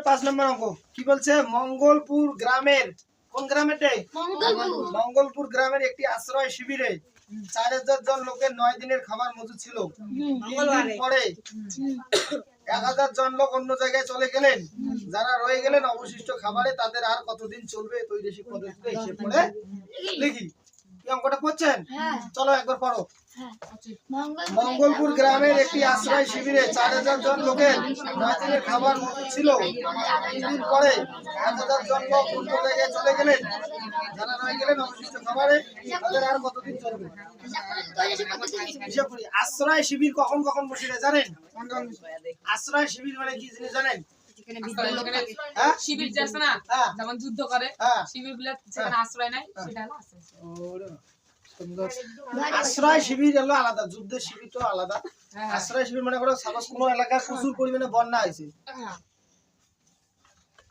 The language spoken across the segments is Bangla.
5 নম্বর অঙ্ক কি বলছে? মঙ্গলপুর গ্রামের কোন গ্রামেতে? মঙ্গলপুর গ্রামের একটি আশ্রয় শিবিরে 4000 জন লোকের 9 দিনের খাবার মজুদ ছিল। 3 দিন পরে 1000 জন লোক অন্য জায়গায় চলে গেলেন। যারা রয়ে গেলেন অবশিষ্ট খাবারে তাদের আর কতদিন চলবে বৈদেশিক পদ্ধতিতে হিসেব করে লিখি। কি অঙ্কটা করছেন? চলো একবার পড়ো। মঙ্গলপুর গ্রামের একটি আশ্রয় শিবিরে 4000 জন লোকের 9 দিনের খাবার মজুদ ছিল। 3 দিন পরে 1000 জন লোক অন্য জায়গায় চলে গেলেন। যারা রয়ে গেলেন অবশিষ্ট খাবারে তাদের আর কতদিন চলবে হিসাব করি। আশ্রয় শিবির কখন কখন বসে জানেন? আশ্রয় শিবির মানে কি জিনিস জানেন? শিবির যাচ্ছে না, যেমন যুদ্ধ করে শিবির গুলো যেখানে আশ্রয় নাই সেটা হলো আশ্রয় শিবির হলো আলাদা, যুদ্ধের শিবির তো আলাদা। আশ্রয় শিবির মানে করো সাপোজ কোনো এলাকায় প্রচুর পরিমাণে বন্যা হয়েছে।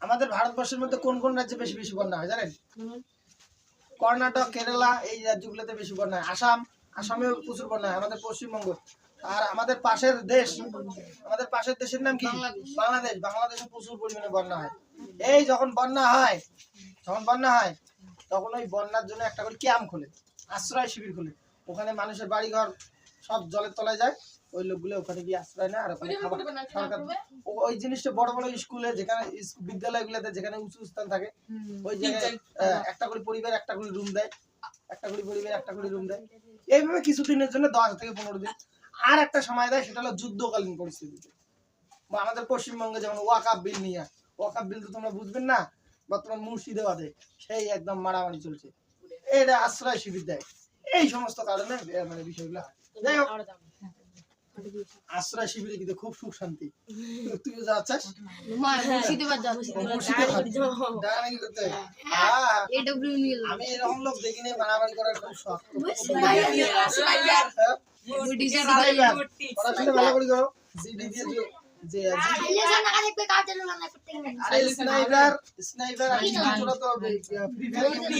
আমাদের ভারতবর্ষের মধ্যে কোন কোন রাজ্যে বেশি বেশি বন্যা হয় জানেন? কর্ণাটক, কেরালা এই রাজ্যগুলোতে বেশি বন্যা হয়। আসামেও প্রচুর বন্যা হয়। আমাদের পশ্চিমবঙ্গ আর আমাদের পাশের দেশ, আমাদের পাশের দেশের নাম কি? বাংলাদেশ। বাংলাদেশে প্রচুর পরিমাণে বন্যা হয়। এই যখন বন্যা হয় তখন ওই বন্যার জন্য একটা করে ক্যাম্প খোলে, আশ্রয় শিবির খোলে। ওখানে মানুষের বাড়িঘর সব জলের তলায় যায়। ওই লোকগুলো ওখানে গিয়ে আশ্রয় নেয় আর ওখানে খাবার সরকার ওই জিনিসটা বড় বড় স্কুলে যেখানে বিদ্যালয়গুলোতে যেখানে উঁচু স্থান থাকে ওই জায়গায় একটা করে পরিবার একটা করে রুম দেয়, একটা করে পরিবার একটা করে রুম দেয়। এইভাবে কিছুদিনের জন্য 10 থেকে 15 দিন। আর একটা সময় দেয়, সেটা হলো যুদ্ধকালীন পরিস্থিতিতে। বা আমাদের পশ্চিমবঙ্গে যেমন ওয়াকাফ বিল নিয়ে, ওয়াকাফ বিল তো তোমরা বুঝবেন না, বর্তমান মুর্শিদাবাদে সেই একদম মারামারি চলছে, এটা আশ্রয় শিবির দেয়। এই সমস্ত কারণে মানে বিষয়গুলো হয়। যাই হোক, আশ্রয় শিবিরে কিন্তু খুব সুখ শান্তি। তুই যাচ্ছিস আমি এরকম লোক দেখিনি, মারামারি করার খুব শখ। পড়াশোনা ভালো করে করো। স্নাইপার আর তোরা তো ফ্রি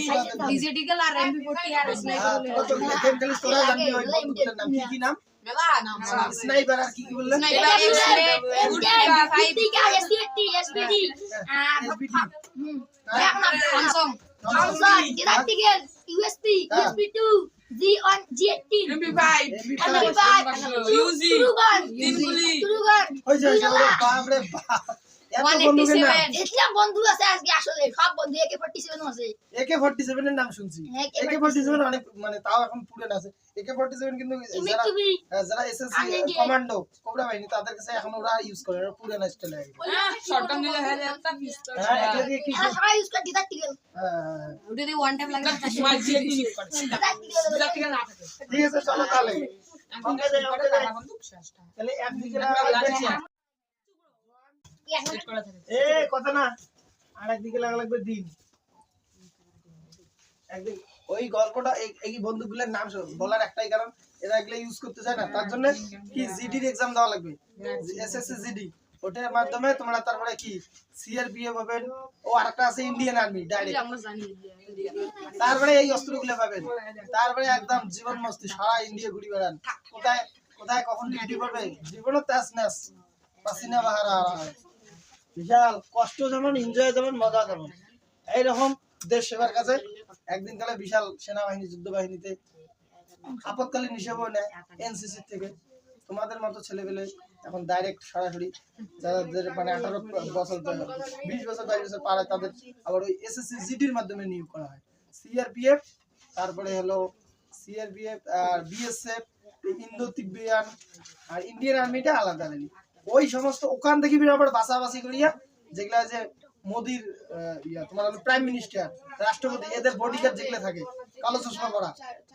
ফায়ার ডিজিটাল আর এমপি40 আর স্নাইপার তোরা জানবি ওই বন্ধুদের নাম কি নাম? স্নাইপার আর কি বললেন? Sniper SP SPD Thompson digital USP ইউএসপি2 G1 G18 MP5 ইউজি তুরুগান ওই যে বাপ রে বাপ, এত বন্ধুদের নাম। এটা বন্ধু আছে আজকে, আসলে সব বন্ধু AK47 আছে। AK47 এর নাম শুনছি। AK47 অনেক মানে তাও এখন পুরান আছে। AK47 কিন্তু যারা এসএসসি কমান্ডো কোবরা বাহিনী তাদের কাছে এখন ওরা ইউজ করে, ওরা পুরান স্টাইল লাগে। শটগান নিলে হয়ে যায় একটা পিস্তল। হ্যাঁ, এটা দিয়ে কি সবাই ইউজ করে ডিজিটাল। হ্যাঁ, ওটা দিয়ে ওয়ান টাইম লাগে না। সময় দিয়ে ইউজ করে ডিজিটাল না থাকে। ঠিক আছে চলো তাহলে। এখন বন্দুক শেষটা তাহলে একদিকে লাগাচ্ছি সেট করা থাকে। কথা না, আর একদিকে লাগা লাগবে দিন। একদিন ওই গল্পটা এই বন্ধুগুলোর নাম বলার একটাই কারণ, এরা এগুলো ইউজ করতে চায় না, তার জন্য কি জিডির এক্সাম দেওয়া লাগবে, এসএসসি জিডি। ওটার মাধ্যমে তোমরা তারপরে কি সিআরপিএফ পাবেন, ও আরেকটা আছে ইন্ডিয়ান আর্মি ডাইরেক্ট, আমরা জানি তারপরে এই অস্ত্রগুলো পাবেন। তারপরে একদম জীবন মস্তি, সারা ইন্ডিয়া ঘুরে বেড়ান। কোথায় কোথায় কখন ডিউটি করবে জীবনও তাস নাস, পাসিনা বাহারা। বিশাল কষ্ট যেমন, এনজয় যেমন, মজা যেমন। এইরকম দেশ সেবার কাছে একদিন কালে বিশাল সেনাবাহিনী যুদ্ধ বাহিনীতে আপৎকালীন হিসেবেও নেয় এনসিসি থেকে। তোমাদের মতো ছেলেপেলে এখন ডাইরেক্ট সরাসরি যাদের মানে 18 বছর 20 বছর 22 বছর পার হয় তাদের আবার ওই এসএসসি জিডির মাধ্যমে নিয়োগ করা হয়। সিআরপিএফ, তারপরে হলো সিআরপিএফ আর বিএসএফ, ইন্দো তিব্বতিয়ান আর ইন্ডিয়ান আর্মিটা আলাদা আলাদা। ওই সমস্ত ওখান থেকে আবার বাছাবাছি করিয়া যেগুলা যে মোদির তোমার হলো প্রাইম মিনিস্টার, রাষ্ট্রপতি, এদের বডিগার্ড যেগুলো থাকে কালো চশমা পরা,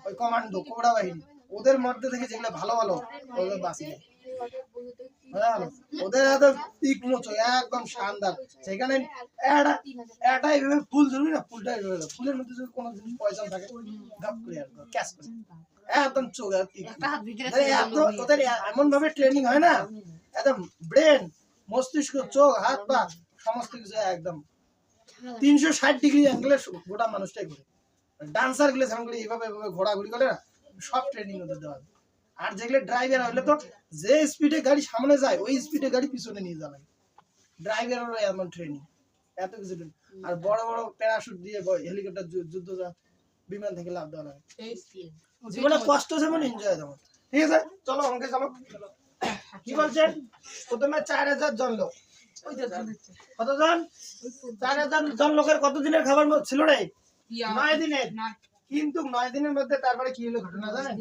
ওই কমান্ডো কোবরা বাহিনী, ওদের মধ্যে থেকে যেগুলো ভালো ভালো ওদের বাঁচি যায়। ওদের এত তীক্ষ্ণ একদম শানদার। সেখানে এটা এইভাবে ফুল ধরবি না, ফুলটা ফুলের মধ্যে যদি কোনো জিনিস পয়সা থাকে গাপ করে ক্যাশ করে একদম চোখ ওদের এমন ভাবে ট্রেনিং হয় না, একদম ব্রেন, মস্তিষ্ক, চোখ, হাত পা সমস্ত কিছু একদম 360 ডিগ্রি অ্যাঙ্গেলে গোটা মানুষটাই করে। ডান্সার গুলো যেমন করে এইভাবে ঘোরাঘুরি করে না, সব ট্রেনিং ওদের দেওয়া। আর যেগুলো ড্রাইভার হলে তো যে স্পিডে গাড়ি সামনে যায় ওই স্পিডে গাড়ি পিছনে নিয়ে যাওয়া লাগে। ড্রাইভারেরও এমন ট্রেনিং, এত কিছু training। আর বড় বড় প্যারাশুট দিয়ে হেলিকপ্টার যুদ্ধ বিমান থেকে লাভ দেওয়া লাগে। জীবনে কষ্ট যেমন এনজয় তেমন। ঠিক আছে, চলো আমাকে চলো। কি বলছেন? প্রথমে 4000 জন লোক, কতজন? 4000 জন লোকের কত দিনের খাবার ছিল রে? 9 দিনের। কিন্তু 9 দিনের মধ্যে তারপরে কি হলো ঘটনা জানেন?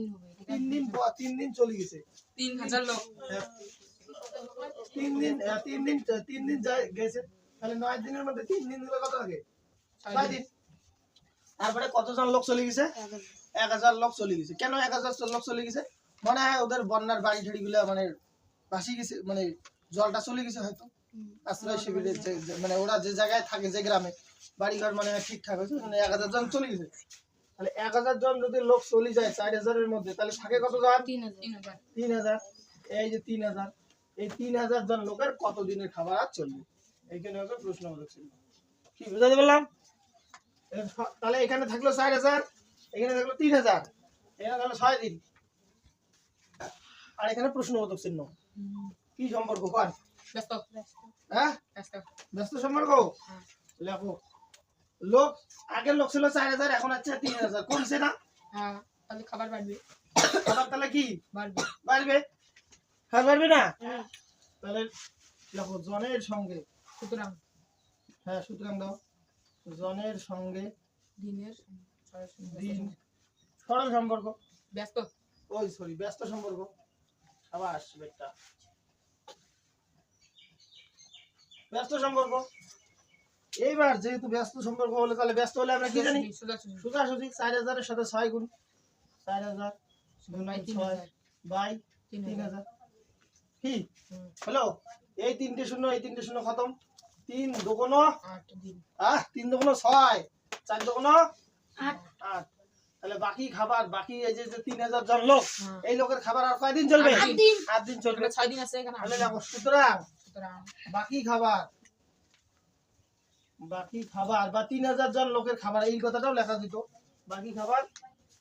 3 দিন চলে গেছে। 3000 লোক 3 দিন গেছে। তাহলে 9 দিনের মধ্যে 3 দিন হলো কত লাগে? 6 দিন। তারপরে কতজন লোক চলে গেছে? 1000 লোক চলে গেছে। কেন 1000 লোক চলে গেছে? মনে হয় ওদের বন্যার বাড়ি ঠাড়ি গুলা মানে ভাসি গেছে, মানে জলটা চলে গেছে হয়তো। আশ্রয় শিবিরে মানে ওরা যে জায়গায় থাকে, যে গ্রামে বাড়ি ঘর মানে ঠিকঠাক হয়েছে, মানে 1000 জন চলে গেছে। তাহলে 1000 জন যদি লোক চলে যায় 4000 এর মধ্যে, তাহলে থাকে কত জন? 3000। এই যে 3000, এই 3000 জন লোকের কত দিনের খাবার আর চলবে? এইখানে হবে প্রশ্ন ছিল। কি বুঝাতে বললাম? তাহলে এখানে থাকলো 4000, এখানে থাকলো 3000, এখানে থাকলো 6 দিন। আর এখানে প্রশ্নবোধক চিহ্ন। কি সম্পর্ক কর? ব্যস্ত হ্যাঁ, ব্যস্ত ব্যস্ত সম্পর্ক। লেখো, লোক আগের লোক ছিল 4000, এখন আছে 3000, কমছে না? হ্যাঁ, তাহলে খাবার বাড়বে। খাবার তাহলে কি বাড়বে? বাড়বে। খাবার বাড়বে না? তাহলে লেখো জনের সঙ্গে, সুতরাং হ্যাঁ সুতরাং দাও, জনের সঙ্গে দিনের দিন সরল সম্পর্ক। ব্যস্ত ওই সরি, ব্যস্ত সম্পর্ক। সাবাস বেটা, ব্যস্ত সম্পর্ক। এইবার যেহেতু ব্যস্ত সম্পর্ক হলে, তাহলে ব্যস্ত হলে আমরা কি জানি? সোজাসুজি 4000 এর সাথে 6 গুণ, 4000 বাই 6 বাই 3000। কি হলো? এই 3টে শূন্য, এই 3টে শূন্য খতম। 3 দুগুণ 8 দিন 3 দুগুণ 6, 4 দুগুণ 8। তাহলে বাকি খাবার, বাকি এই যে 3000 জন লোক, এই লোকের খাবার আর কয়দিন চলবে? 8 দিন চলবে। 6 দিন আছে এখানে। তাহলে দেখো, সুতরাং সুতরাং বাকি খাবার বা 3000 জন লোকের খাবার, এই কথাটাও লেখা দিত। বাকি খাবার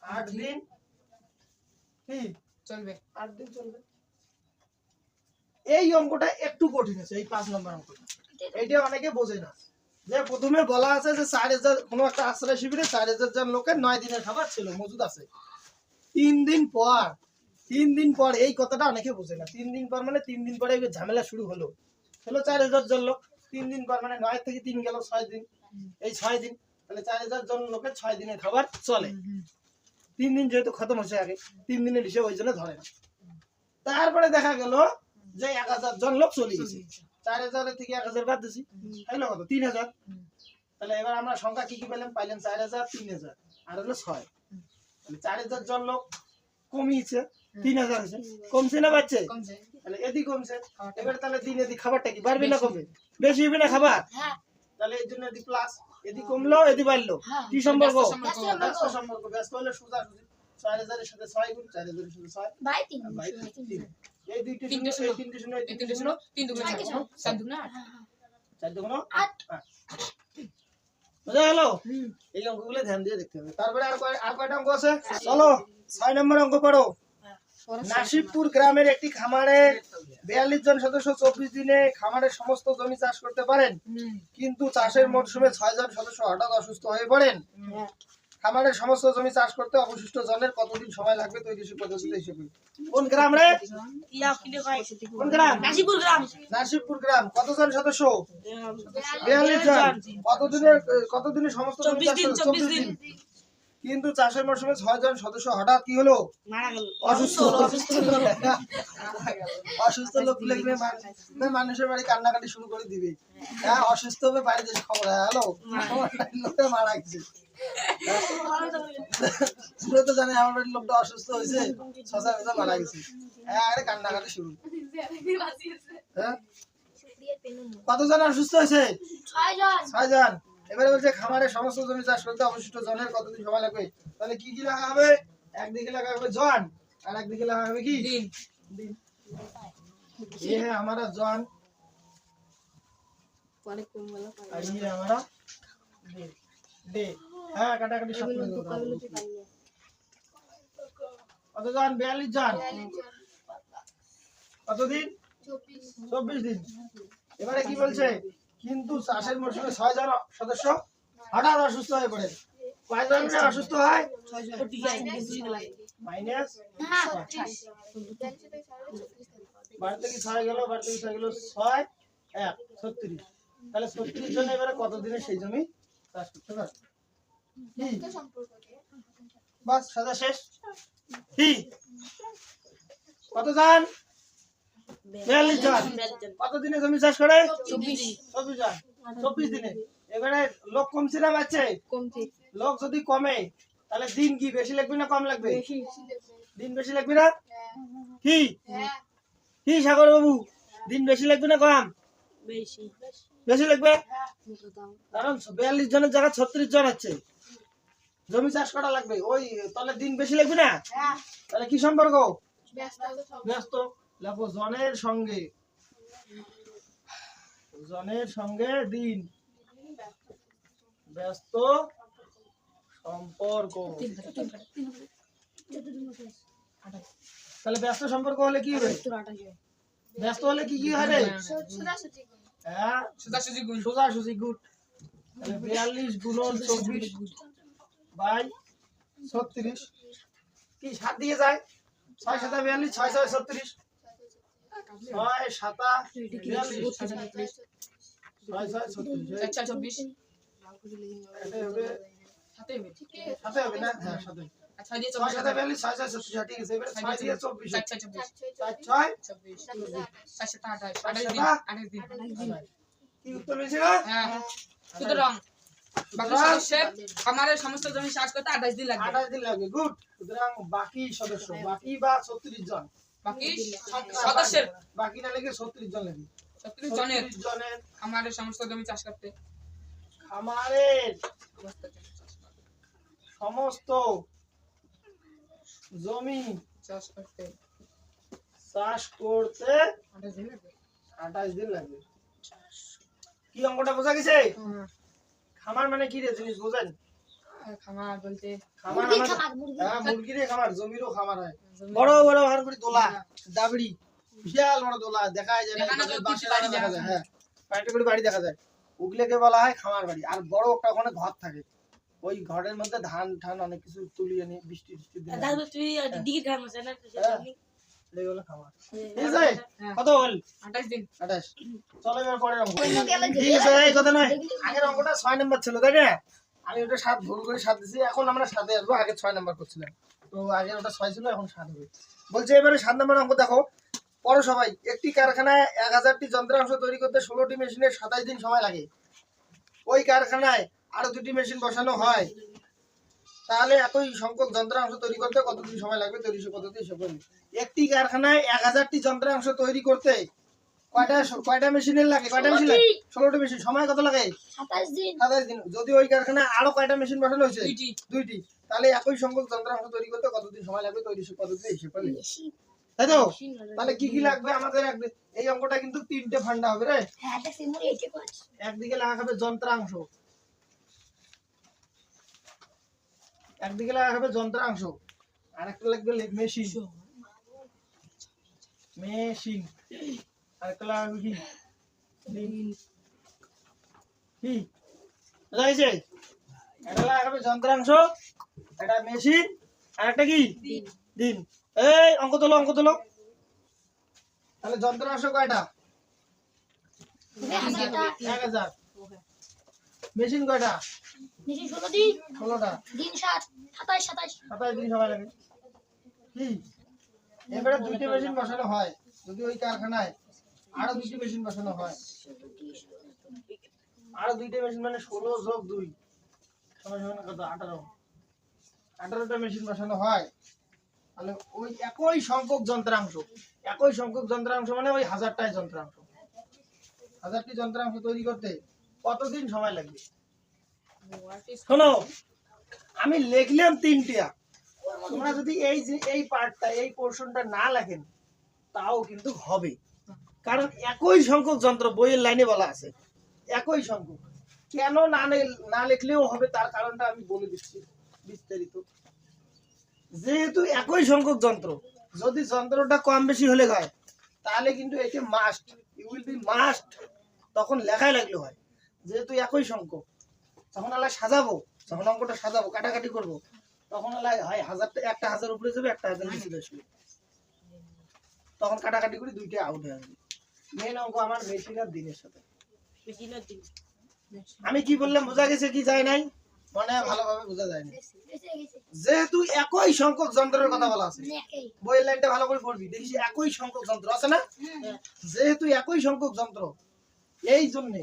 8 দিন কি চলবে। 8 দিন চলবে। এই অঙ্কটা একটু কঠিন আছে, এই 5 নম্বর অঙ্কটা। এইটা অনেকে বোঝে না, যে প্রথমে বলা আছে যে 4000 কোনো একটা আশ্রয় শিবিরে 4000 জন লোকের 9 দিনের খাবার ছিল, মজুদ আছে। 3 দিন পর এই কথাটা অনেকে বোঝে না। 3 দিন পর মানে 3 দিন পরে এই ঝামেলা শুরু হলো 4000 জন লোক। 3 দিন পর মানে 9 থেকে 3 গেল 6 দিন, এই 6 দিন। তাহলে 4000 জন লোকের 6 দিনের খাবার চলে। 3 দিন যেহেতু খতম হচ্ছে আগে, 3 দিনের হিসেবে ওই জন্য ধরে না। তারপরে দেখা গেল যে 1000 জন লোক চলে গেছে। 4000 থেকে 1000 বাদ দিছি, হলো কত? 3000। তাহলে এবার আমরা সংখ্যা কি কি পেলাম? পাইলাম 4000, 3000 আর হলো 6। তাহলে 4000 জন লোক কমিয়েছে, 3000 আছে। কমছে না বাড়ছে? কমছে। তাহলে এদিক কমছে। এবার তাহলে দিন এদিক খাবারটা কি বাড়বে না কমবে? বেশি হবে না খাবার? তাহলে এর জন্য এদিক প্লাস, এদিক কমলো এদিক বাড়লো। কি সম্পর্ক? ব্যস্ত সম্পর্ক। ব্যস্ত হলে সোজা সুজি 4000 এর সাথে 6 গুণ, 4000 এর সাথে 6 বাই 3 বাই 3। এই দুইটি শূন্য, এই তিনটি শূন্য, এই তিনটি 3 শূন্য, 3 দুগুণ 7 দুগুণ 8 4 দুগুণ 8। 8। বুঝা গেল? এই অঙ্কগুলো ধ্যান দিয়ে দেখতে হবে। তারপরে আর কয়টা অঙ্ক আছে? চলো 6 নম্বর অঙ্ক পড়ো। নাসিবপুর গ্রামের একটি খামারে 42 জন সদস্য 24 দিনে খামারের সমস্ত জমি চাষ করতে পারেন, কিন্তু চাষের মরশুমে 6 জন সদস্য হঠাৎ অসুস্থ হয়ে পড়েন। খামারের সমস্ত জমি চাষ করতে অবশিষ্ট জনের কতদিন সময় লাগবে? তৈরি পদ্ধতিতে হিসেবে কোন গ্রাম রে? কোন গ্রাম? নাসিবপুর গ্রাম। কতজন সদস্য? 42 জন। কতদিনে সমস্ত জমি চাষ করতে? 24 দিন। কিন্তু চাষের মরশুমে 6 জন সদস্য হঠাৎ কি হলো? অসুস্থ। অসুস্থ লোক লাগলে মানুষের বাড়ি কান্নাকাটি শুরু করে দিবে। হ্যাঁ, অসুস্থ হবে বাড়িতে খবর, হ্যালো লোকটা মারা গেছে। পুরো তো জানে আমার বাড়ির লোকটা অসুস্থ হয়েছে, শশা মারা গেছে। হ্যাঁ, আরে কান্নাকাটি শুরু। হ্যাঁ, কতজন অসুস্থ হয়েছে? 6 জন। এবারে বলছে খামারের সমস্ত জমি চাষ করতে অবশিষ্ট জনের কতদিন সময় লাগবে? তাহলে কি কি লাগা হবে? একদিকে লাগা হবে জন, আর একদিকে লাগা হবে কি দিন। ये है हमारा जॉन और ये हमारा डे। হ্যাঁ, কাটাকাটি সব করে দেবো। কত জন? 42 জন। কতদিন? 24 দিন। এবারে কি বলছে, কিন্তু চাষের মৌসুমে 6 জন সদস্য হঠাৎ অসুস্থ হয়ে পড়ে। কয়জন অসুস্থ হয়? মাইনাস বাড়তে কি 6 গেল, বাড়তে কি 6 গেল, 6 1 36। তাহলে 36 জন এবারে কত দিনে সেই জমি চাষ করতে পারে? বাস সাজা শেষ। কি কত জন? 42 জন। কত দিনে জমি চাষ করে? 24 জন। 24 দিনে। এবারে লোক কমছে না বাড়ছে? লোক যদি কমে তাহলে দিন কি বেশি লাগবে না কম লাগবে? দিন বেশি লাগবে না? কি কি সাগর বাবু, দিন বেশি লাগবে না কম? বেশি লাগবে, কারণ 42 জনের জায়গায় 36 জন আছে, জমি চাষ করা লাগবে। ওই তাহলে দিন বেশি লাগবে না? তাহলে কি সম্পর্ক? ব্যস্ত। লেখো জনের সঙ্গে দিন ব্যস্ত সম্পর্ক। তাহলে ব্যস্ত সম্পর্ক হলে কি হবে? ব্যস্ত হলে কি হবে? হ্যাঁ, সোজাসুজি গুড। তাহলে 42 গুণন 24 বাই 36 কি 7 দিয়ে যায়? 6 7 42, 6 6 36, 6 7 42, 6 6 36, সাথে হবে না? হ্যাঁ সাথে। 6 7 42, 6 6 36, ঠিক আছে। এবারে 6 দিয়ে 24, 4 6 28 দিন। কি উত্তর হয়েছে? সুতরাং বাকি সদস্যের খামারের সমস্ত জমি চাষ করতে 28 দিন লাগবে। 28 দিন লাগবে, গুড। সুতরাং বাকি সদস্য, বাকি বা 36 জন, বাকি সদস্যের বাকি না লাগে 36 জন লাগে। 36 জনের খামারের সমস্ত জমি চাষ করতে, খামারের সমস্ত জমি চাষ করতে 28 দিন লাগবে। কি অঙ্কটা বোঝা গেছে? খামার মানে কি রে, জিনিস বোঝেন? খামার বলতে খামার হ্যাঁ, মুরগির খামার, জমিরও খামার হয়। বড় বড় হার করে দোলা, দাবড়ি, বিশাল বড় দোলা দেখা যায় না, বাঁশের আড়া দেখা যায়। হ্যাঁ, কয়েকটা করে বাড়ি দেখা যায়, ওগুলোকে বলা হয় খামার বাড়ি। আর বড় একটা ওখানে ঘর থাকে, ওই ঘরের মধ্যে ধান ঠান অনেক কিছু তুলিয়ে নিয়ে বৃষ্টি কত হল? 28 দিন। 28। চলো এবার পরের অঙ্ক। ঠিক আছে, এই কথা নয়, আগের অঙ্কটা 6 নাম্বার ছিল তাই না? আমি ওটা 7 ভুল করে 7 দিছি, এখন আমরা 7 আসবো। আগে 6 নাম্বার করছিলাম, তো আগে ওটা 6 ছিল, এখন 7 হবে। বলছে এবারে 7 নাম্বার অঙ্ক দেখো। পড়ো সবাই। একটি কারখানায় 1000টি যন্ত্রাংশ তৈরি করতে 16টি মেশিনের 27 দিন সময় লাগে। ওই কারখানায় আরো 2টি মেশিন বসানো হয়, তাহলে একই সংখ্যক যন্ত্রাংশ তৈরি করতে কতদিন সময় লাগবে? তৈরি পদ্ধতি হিসাব করুন। একটি কারখানায় 1000টি যন্ত্রাংশ তৈরি করতে কয়টা মেশিনের লাগে? কয়টা মেশিন লাগে? 16টি মেশিন। সময় কত লাগে? 27 দিন। যদি ওই কারখানায় আরো কয়টা মেশিন বসানো হয়েছে? 2টি। তাহলে একই সংখ্যক যন্ত্রাংশ তৈরি করতে কতদিন সময় লাগবে? তৈরি পদ্ধতি হিসাব করলে, তাই তো? তাহলে কি কি লাগবে আমাদের? এই অঙ্কটা কিন্তু 3টে ফান্ডা হবে রে। একদিকে লাগা হবে যন্ত্রাংশ, একদিকে লাগা হবে যন্ত্রাংশ, আর একটা লাগবে মেশিন, আর একটা লাগবে কি? কি বুঝাইছে? এটা লাগা হবে যন্ত্রাংশ, এটা মেশিন, আর একটা কি? দিন। এই অঙ্ক তোলো, অঙ্ক তোলো। তাহলে যন্ত্রাংশ কয়টা? 1000। মেশিন কয়টা? 16টা। দিন 27 দিন সময় লাগে। কি এবারে 2টি মেশিন বসানো হয়, যদি ওই কারখানায় আরো 2টি মেশিন বসানো হয়, আরো 2টি মেশিন মানে 16 যোগ 2 সমান কত? 18। 18টা মেশিন বসানো হয়, তাহলে ওই একই সংখ্যক যন্ত্রাংশ, মানে ওই 1000টাই যন্ত্রাংশ, 1000টি যন্ত্রাংশ তৈরি করতে কতদিন সময় লাগবে? শোনো, আমি লিখলাম 3টা, তোমরা যদি এই পার্টটা, এই পোরশনটা না লেখেন তাও কিন্তু হবে, কারণ একই সংখ্যক যন্ত্র বইয়ের লাইনে বলা আছে, একই সংখ্যক। কেন না লিখলেও হবে তার কারণটা আমি বলে দিচ্ছি বিস্তারিত। যেহেতু একই সংখ্যক যন্ত্র, যদি যন্ত্রটা কম বেশি হলে হয় তাহলে কিন্তু একে must, you will be must তখন লেখাই লাগলো হয়, যেহেতু একই সংখ্যক। যখন আল্লাহ সাজাবো, যখন অঙ্কটা সাজাবো, কাটাকাটি করবো, তখন আল্লাহ হয় একটা 1000 উপরে যাবে, একটা 1000 নিচে আসবে। তখন কাটাকাটি করে দুইটা আউট হয়ে যাবে। মেন অঙ্ক আমার মেশিন আর দিনের সাথে। আমি কি বললাম বোঝা গেছে কি যায় নাই? মনে হয় ভালোভাবে বোঝা যায় না। যেহেতু একই সংখ্যক যন্ত্রের কথা বলা আছে, বইয়ের লাইনটা ভালো করে পড়বি, দেখিস একই সংখ্যক যন্ত্র আছে না? যেহেতু একই সংখ্যক যন্ত্র, এই জন্য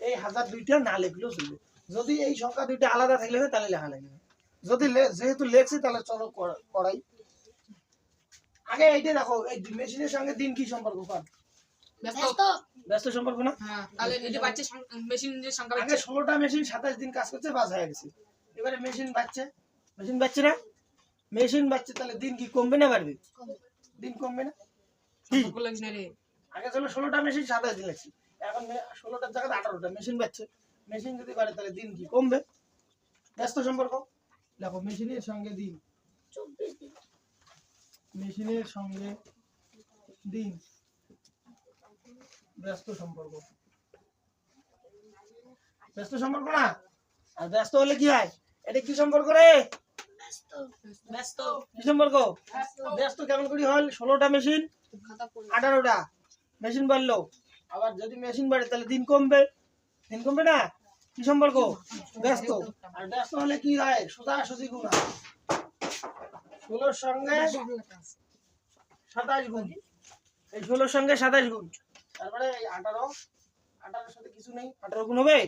এই 1002টা না লিখলেও চলবে। যদি এই সংখ্যা দুইটা আলাদা থাকলে হয় তাহলে লেখা লাগবে। যদি যেহেতু লেখছি তাহলে চলো করাই। আগে এইটা দেখো, এই মেশিনের সঙ্গে দিন কি সম্পর্ক? ব্যস্ত। ব্যস্ত সম্পর্ক না? হ্যাঁ, তাহলে এই যে বাচ্চা মেশিনের সংখ্যা আগে বাড়ছে। 16টা মেশিন 27 দিন কাজ করছে, বাস হয়ে গেছে। এবারে মেশিন বাচ্চা না? মেশিন বাচ্চা, তাহলে দিন কি কমবে না বাড়বে? দিন কমবে না? সম্পর্ক লাগিস না রে। আগে ছিল 16টা মেশিন 27 দিন লাগছে, এখন 16টার জায়গায় 18টা মেশিন বাচ্চা। মেশিন যদি বাড়ে তাহলে দিন কি কমবে? ব্যস্ত সম্পর্ক। দেখো, মেশিনের সঙ্গে দিন, 24 দিন। মেশিনের সঙ্গে দিন ব্যস্ত সম্পর্ক। ব্যস্ত সম্পর্ক না? আর ব্যস্ত হলে কি হয়? এটা কি সম্পর্ক রে? ব্যস্ত। ব্যস্ত। কি সম্পর্ক? ব্যস্ত কেমন করে হল? 16টা মেশিন 18টা মেশিন বাড়লো, আবার যদি মেশিন বাড়ে তাহলে দিন কমবে। দিন কমবে না? কি সম্পর্ক? ব্যস্ত। আর ব্যস্ত হলে কি হয়? সোজাসুজি গুণ হয়। 16 সঙ্গে 27 গুণ, এই 16 সঙ্গে 27 গুণ, তারপরে এই 18 সাথে কিছু নেই, 18 গুণ হবে?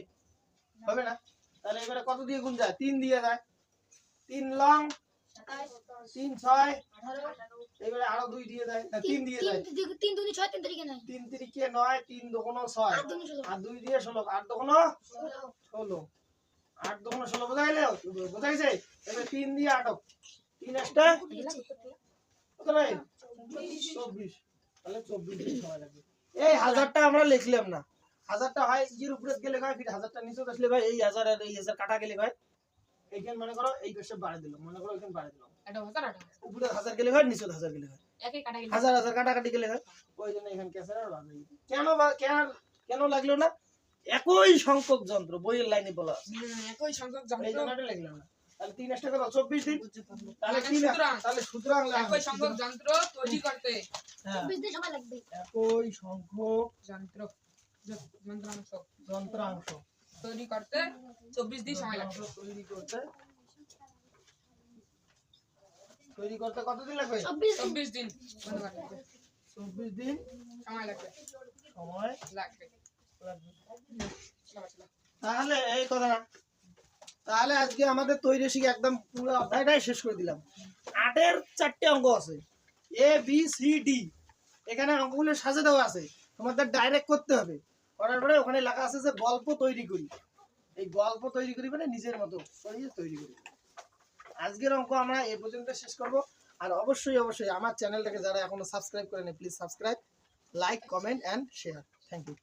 হবে না। তাহলে এবারে কত দিয়ে গুণ যায়? 3 দিয়ে যায়। 3 লং 3 6, এবারে আরো 2 দিয়ে দেয়, না 3 দিয়ে দেয়। 3 দুনি 6, 3 তারিখে নাই। 3 তিরিকে 9, 3 দুগুণ 6, আর 2 দিয়ে 16, 8 দুগুণ 16, 8 দুগুণ 16 বোঝা গেল? বোঝা গেছে? এবারে 3 দিয়ে 8, 3 একটা কত রে? 24। তাহলে 24 দিন সময় লাগবে। এই 1000টা আমরা লিখলাম না, 1000টা হয় ইয়ের উপরে গেলে হয়, ফির 1000টা নিচে আসলে ভাই এই 1000 আর এই 1000 কাটা গেলে হয়। এইখানে মনে করো এই পাশে বাড়াই দিলাম, মনে করো এখানে বাড়াই দিলাম, এটা হাজার আটা। উপরে 1000 গেলে হয়, নিচে 1000 গেলে হয়, একই কাটা গেল। 1000 কাটাকাটি গেলে হয়। ওই জন্য এখানে ক্যাসের আর বাড়াই দিই। কেন লাগলো না? একই সংখ্যক যন্ত্র, বইয়ের লাইনে বলা আছে, একই সংখ্যক এই যন্ত্র। জন্য এটা লিখলাম না। তাহলে 3 টাকা কত? 24 দিন। তাহলে কি সুতরাং তাহলে সুতরাং একই সংখ্যক যন্ত্র তৈরি করতে হ্যাঁ, 24 দিন সময় লাগবে। একই সংখ্যক যন্ত্রাংশ যন্ত্রাংশ তৈরি করতে 24 দিন সময় লাগবে। তৈরি করতে কতদিন লাগবে? 24 দিন। 24 দিন 24 দিন সময় লাগবে। সময় লাগবে। তাহলে এই কথা না, তাহলে আজকে আমাদের তৈরি শিখে একদম পুরো অধ্যায়টাই শেষ করে দিলাম। 8-এর 4টে অঙ্ক আছে, এ বি সি ডি। এখানে অঙ্কগুলো সাজে দেওয়া আছে, তোমাদের ডাইরেক্ট করতে হবে। করার পরে ওখানে লেখা আছে যে গল্প তৈরি করি। এই গল্প তৈরি করি মানে নিজের মতো তৈরি করি। আজকের অঙ্ক আমরা এই পর্যন্ত শেষ করব। আর অবশ্যই আমার চ্যানেলটাকে যারা এখনো সাবস্ক্রাইব করেনি, please subscribe, like, comment and share. Thank you.